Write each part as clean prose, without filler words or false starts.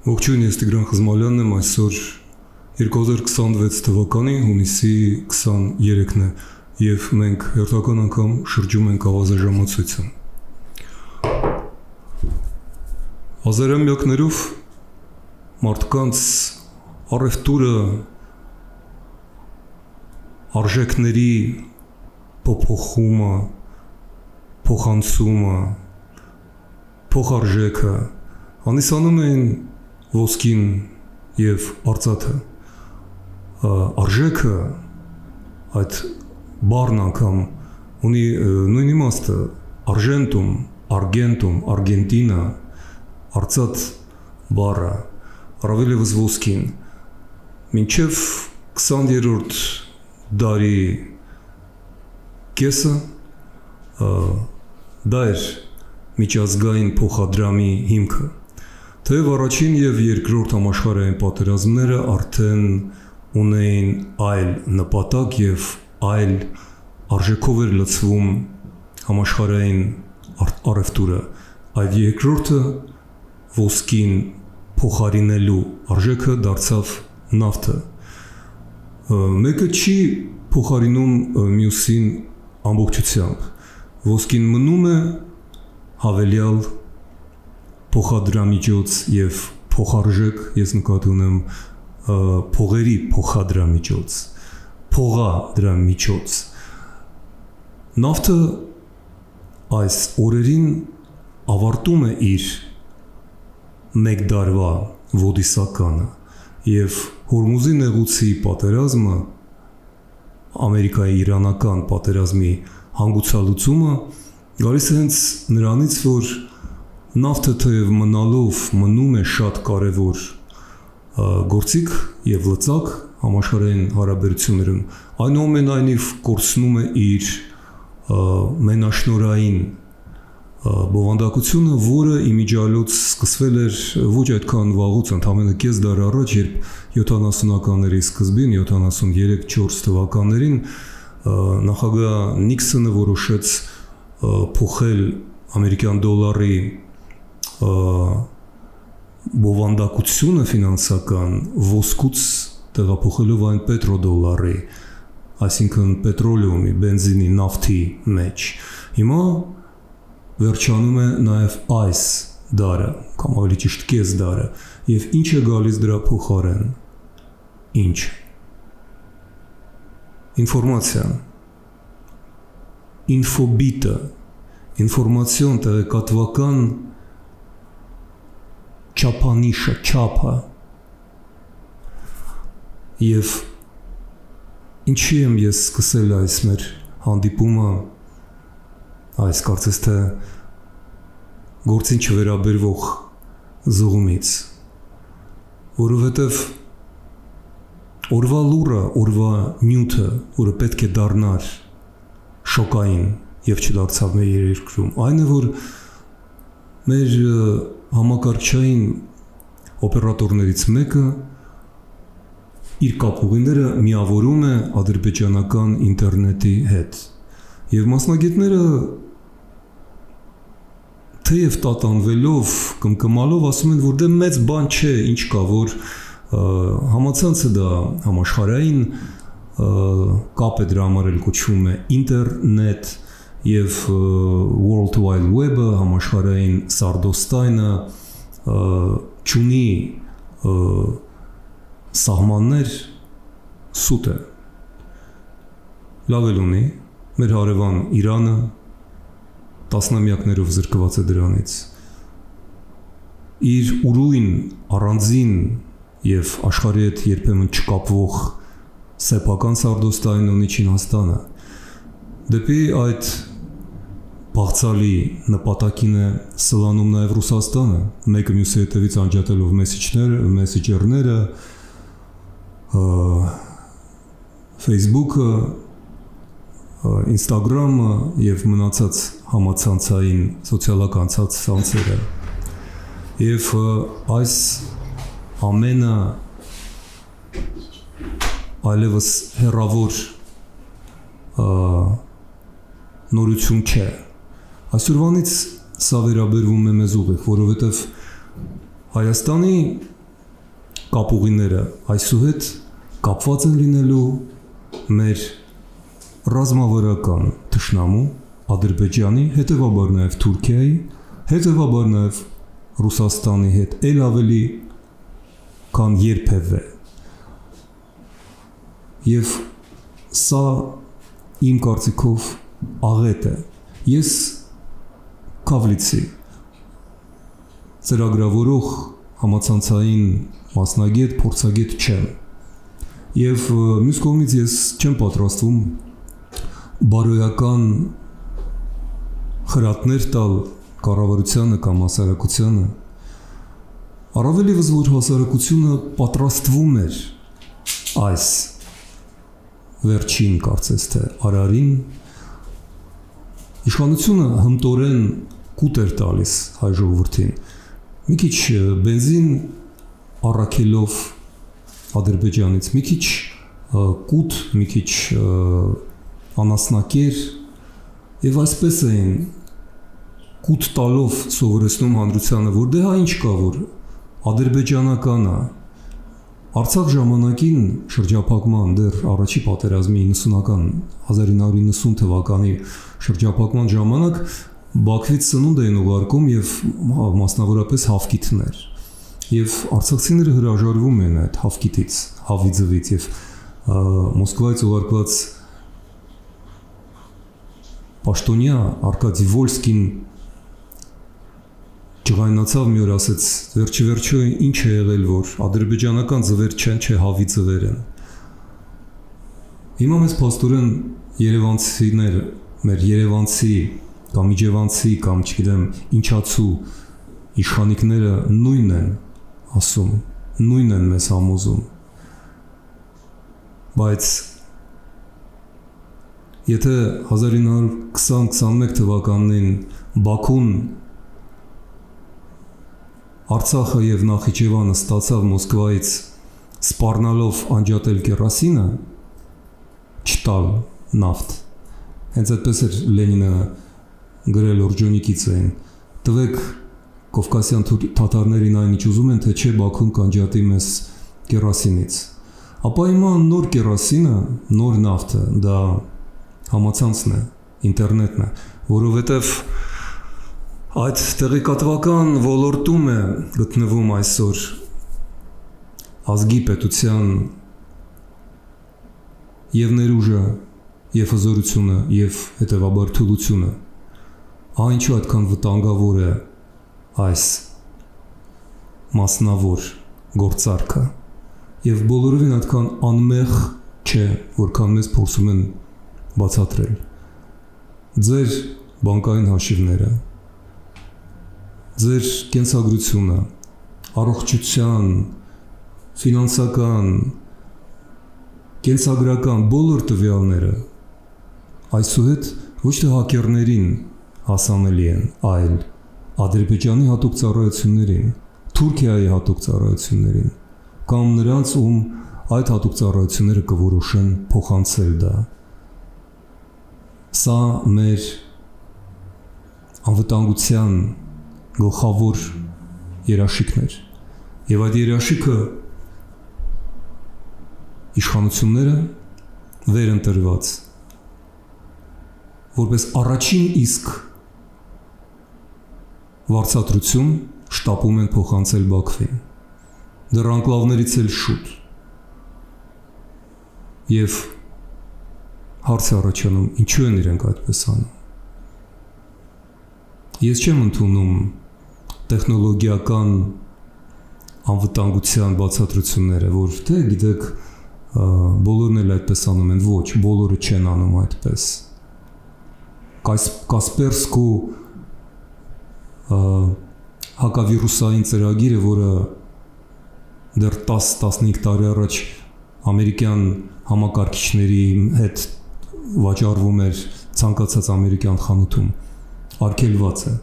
Ողջույն, ես Տիգրան Խզմալյանն եմ, այսօր 2026 թվականի հունիսի 23-ն է և մենք հերթական անգամ շրջում ենք ավազաժամացույցը։ Հազարամյակներով մարդկանց առևտուրը, արժեքների փոփոխումը, փոխանցումը, փոխարժեքը հանդիսանում են ոսկին և արծաթը։ Արժեքը այդ բառն անգամ ունի նույն իմաստը արժենտում, արգենտում, արգենտինա, արծաթ բառը, առավել ևս ոսկին։ Մինչև 20-րդ դարի կեսը դա էր միջազգային փոխադրամի հիմքը։ Թեև առաջին և երկրորդ համաշխարհային պատերազմները արդեն ունեին այլ նպատակ և այլ արժեքով էր լցվում համաշխարհային առևտուրը, այդ երկրորդը ոսկին փոխարինելու արժեքը դարձավ նավթը։ Մեկը չի փոխարինում մյուսին ամբողջությամբ, ոսկին մնում է հավելյալ փոխադրամիջոց և փոխարժեք, ես նկատի ունեմ փողերի փոխադրամիջոց, փողադրամիջոց։ Նավթը այս օրերին ավարտում է իր մեկ դարվա ոդիսականը և Հորմուզի նեղուցի պատերազմը, Ամերիկայի-իրանական պատերազմի հանգուցալուծումը գալիս է հենց նրանից, որ նավթը թեև մնում է շատ կարևոր գործիք և լծակ համաշխարհային հարաբերություններում, այնուամենայնիվ կորցնում է իր մենաշնորհային բովանդակությունը, որը իմիջիալոց սկսվել էր ոչ այդքան վաղուց, ընդամենը կես դար առաջ, երբ 70-ականների սկզբին, 73-4 թվականներին նախագահ Նիքսոնը որոշեց փոխել ամերիկյան դոլարի բովանդակությունը ֆինանսական ոսկուց տեղափոխելով այն պետրոդոլարի, այսինքն պետրոլեումի, բենզինի, նավթի մեջ։ Հիմա վերջանում է նաև այս դարը, կամ ավելի ճիշտ կես դարը, և ինչ է գալիս դրա փոխարեն։ Ինչ։ Ինֆորմացիան, ինֆոբիտը, ինֆորմացիոն տեղեկատվական չափանիշը, չափը։ Եվ ինչի եմ ես սկսել այս մեր հանդիպումը, այս կարծես թե գործին չվերաբերվող զղումից, որովհետև օրվա լուրը, օրվա նյութը, որը պետք է դառնար շոկային և չդարձավ մեր երկրում, այն է, որ մեր համակարգչային օպերատորներից մեկը իր կապուղիները միավորում է ադրբեջանական ինտերնետի հետ։ Եվ մասնագետները թեև տատանվելով, կմկմալով ասում են, որ դե մեծ բան չէ, ինչ կա, որ համացանցը դա համաշխարհային կապ է, դրա համար էլ կոչվում է ինտերնետ, և World Wide Web-ը, համաշխարհային սարդոստայնը չունի սահմաններ, սուտ է։ Լավ էլ ունի, մեր հարևան Իրանը տասնամյակներով զրկված է դրանից։ Իր ուրույն, առանձին և աշխարհի հետ երբեմն չկապվող սեփական սարդոստայնն ունի Չինաստանը։ Դեպի այդ բաղձալի նպատակին է սլանում նաև Ռուսաստանը, մեկը մյուսի հետևից անջատելով մեսիջերները, Facebook-ը, Instagram-ը և մնացած համացանցային սոցիալական ցանցերը։ Եվ այս ամենը այլևս հեռավոր նորություն չէ։ Այսօրվանից սա վերաբերվում է մեզ ուղիղ, որովհետև Հայաստանի կապուղիները այսուհետ կապված են լինելու մեր ռազմավարական թշնամու Ադրբեջանի, հետևաբար նաև Թուրքիայի, հետևաբար նաև Ռուսաստանի հետ ել ավելի քան երբևէ։ Եվ սա իմ կարծիքով աղետ է։ Ես Քավլիցի ծրագրավորող համացանցային մասնագետ, փորձագետ չեմ։ Եվ մյուս կողմից ես չեմ պատրաստվում բարոյական խրատներ տալ կառավարությանը կամ հասարակությանը, առավելևս որ հասարակությունը պատրաստվում էր այս վերջին կարծես թե արարին, իշխանությունը հմտորեն կուտ էր տալիս հայ ժողովրդին, մի քիչ բենզին առաքելով Ադրբեջանից, մի քիչ կուտ, մի քիչ անասնակեր, եւ այսպես էին կուտ տալով սովորեցնում հանրությանը, որ դե հա ինչ կա, որ ադրբեջանական է։ Արցախ ժամանակին շրջափակման դեռ առաջի պատերազմի 1990 թվականի շրջափակման ժամանակ Բաքվից սնունդ էին ուղարկում եւ մասնավորապես հավկիթներ։ Եվ արցախցիները հրաժարվում են այդ հավկիթից, հավի ձվից եւ Մոսկվայից ուղարկված Պաշտոնյա Արկադի Վոլսկին ջղայնացավ մի օր ասեց, վերջը ինչ է եղել, որ ադրբեջանական ձվեր չեն, չէ հավի ձվեր են։ Հիմա մեզ փաստորեն երևանցիներ, մեր երևանցի կամ իջևանցի կամ չգիտեմ ինչացու իշխանիկները նույնն են ասում, նույնն են մեզ համոզում։ Բայց եթե 1920-21 թվականներին Բաքուն Արցախը եւ Նախիջևանը ստացավ Մոսկվայից սպառնալով անջատել կերոսինը, չտալ նավթ։ Հենց այդպես էր Լենինը գրել Օրջոնիկիցին, տվեք Կովկասյան թաթարներին այն ինչ ուզում են, թե չէ Բաքուն կանջատի մեզ կերոսինից։ Ապա հիմա նոր կերոսինը, նոր նավթը, դա համացանցն է, ինտերնետն է, որովհետև այդ տեղեկատվական ոլորտում է գտնվում այսօր ազգի պետության եւ ներուժը, եւ հզորությունը, եւ հետեւաբար թուլությունը։ Այնչու այդքան վտանգավոր է այս մասնավոր գործարքը եւ բոլորովին այդքան անմեղ չէ, որքան մեզ փորձում են բացատրել։ Ձեր բանկային հաշիվները, ձեր կենսագրությունը, առողջության, ֆինանսական, կենսագրական բոլոր տվյալները այսուհետ ոչ թե հակերներին հասանելի են, այլ Ադրբեջանի հատուկ ծառայություններին, Թուրքիայի հատուկ ծառայություններին, կամ նրանց, ում այդ հատուկ ծառայությունները կորոշեն փոխանցել դա։ Սա մեր անվտանգության գլխավոր երաշխիքներ։ Եվ այդ երաշխիքը իշխանությունները վեր ընտրված որպես առաջին իսկ վարձատրություն շտապում են փոխանցել Բաքվին։ Դեռ անկլավներից էլ շուտ։ Եվ հարց է առաջանում, ինչու են իրենք այդպես անում։ Ես չեմ ընդունում տեխնոլոգիական անվտանգության բացատրությունները, որ թե գիտեք բոլորն էլ այդպես անում են, ոչ, բոլորը չեն անում այդպես։ Կասպերսկու հակավիրուսային ծրագիրը, որը դեռ 10-15 տարի առաջ ամերիկյան համակարգիչների հետ վաճառվում էր ցանկացած ամերիկյան խանութում, արգելված է,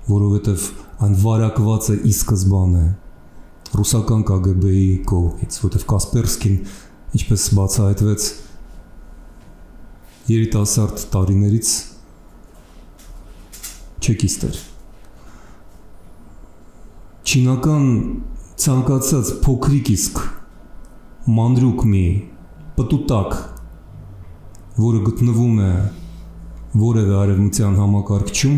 որովհետև այն վարակված է ի սկզբանե ռուսական KGB-ի կողմից, որովհետև Կասպերսկին, ինչպես բացահայտվեց երիտասարդ տարիներից, չեկիստ էր։ Չինական ցանկացած փոքրիկ իսկ մանրուկ մի պտուտակ, որը գտնվում է որևէ արևմտյան համակարգչում,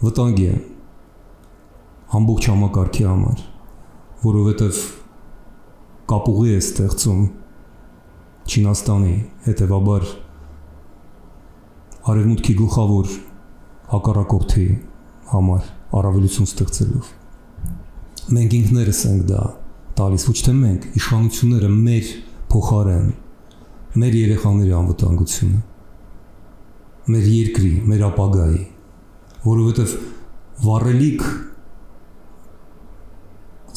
վտանգ է ամբողջ համակարգի համար, որովհետև կապուղի է ստեղծում Չինաստանի, հետևաբար արևմուտքի գլխավոր հակառակորդի համար առավելություն ստեղծելով։ Մենք ինքներս ենք դա տալիս, ոչ թե մենք, իշխանությունները մեր փոխարեն, մեր երեխաների անվտանգությունը, մեր երկրի, մեր ապագայի, որովհետև վառելիք,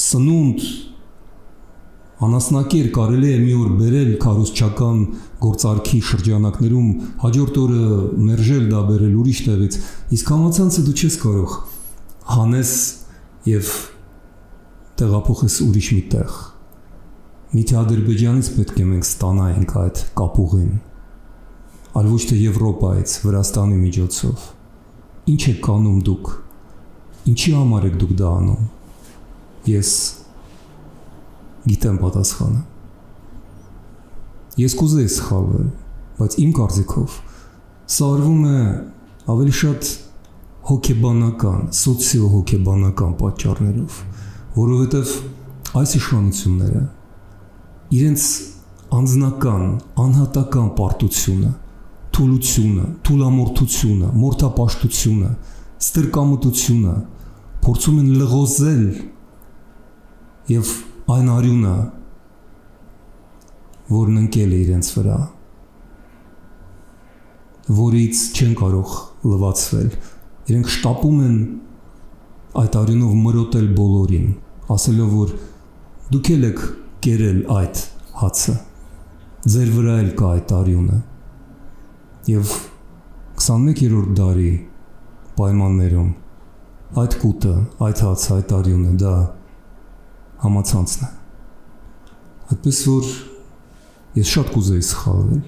սնունդ, անասնակեր կարելի է մի օր բերել քարոզչական գործարքի շրջանակներում, հաջորդ օրը մերժել դա բերել ուրիշ տեղից, իսկ համացանցը դու չես կարող հանես եւ տեղափոխես ուրիշ մի տեղ։ Միթե Ադրբեջանից պետք է մենք ստանայինք այդ կապուղին, այլ ոչ թե Եվրոպայից, Վրաստանի միջոցով։ Ինչ եք անում դուք։ Ինչի համար եք դուք դա անում։ Ես գիտեմ պատասխանը։ Ես կուզեի սխալվել, բայց իմ կարծիքով սա արվում է ավելի շատ հոգեբանական, սոցիո-հոգեբանական պատճառներով, որովհետև այս իշխանությունները իրենց անձնական, անհատական պարտությունը, թուլությունը, թուլամորթությունը, մորթապաշտությունը, ստրկամտությունը փորձում են լղոզել եւ այն արյունը, որն ընկել է իրենց վրա, որից չեն կարող լվացվել, իրենք շտապում են այդ արյունով մրոտել բոլորին, ասելով, որ դուք էլ եք կերել այդ հացը, ձեր վրա էլ կա այդ արյունը, եւ 21-րդ դարի պայմաններում այդ կուտը, այդ հացը, այդ արյունը դա համացանցն է։ Այդպես որ ես շատ կուզեի սխալվել։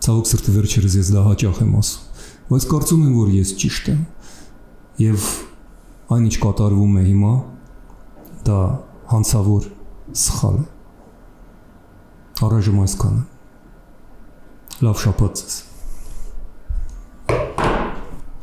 Ցավոք սրտի վերջերս ես դա հաճախ եմ ասում, բայց կարծում եմ, որ ես ճիշտ եմ։ Եվ այն ինչ կատարվում է հիմա, դա հանցավոր սխալ է։ Առայժմ այսքանը։ Լավ շաբաթ ձեզ։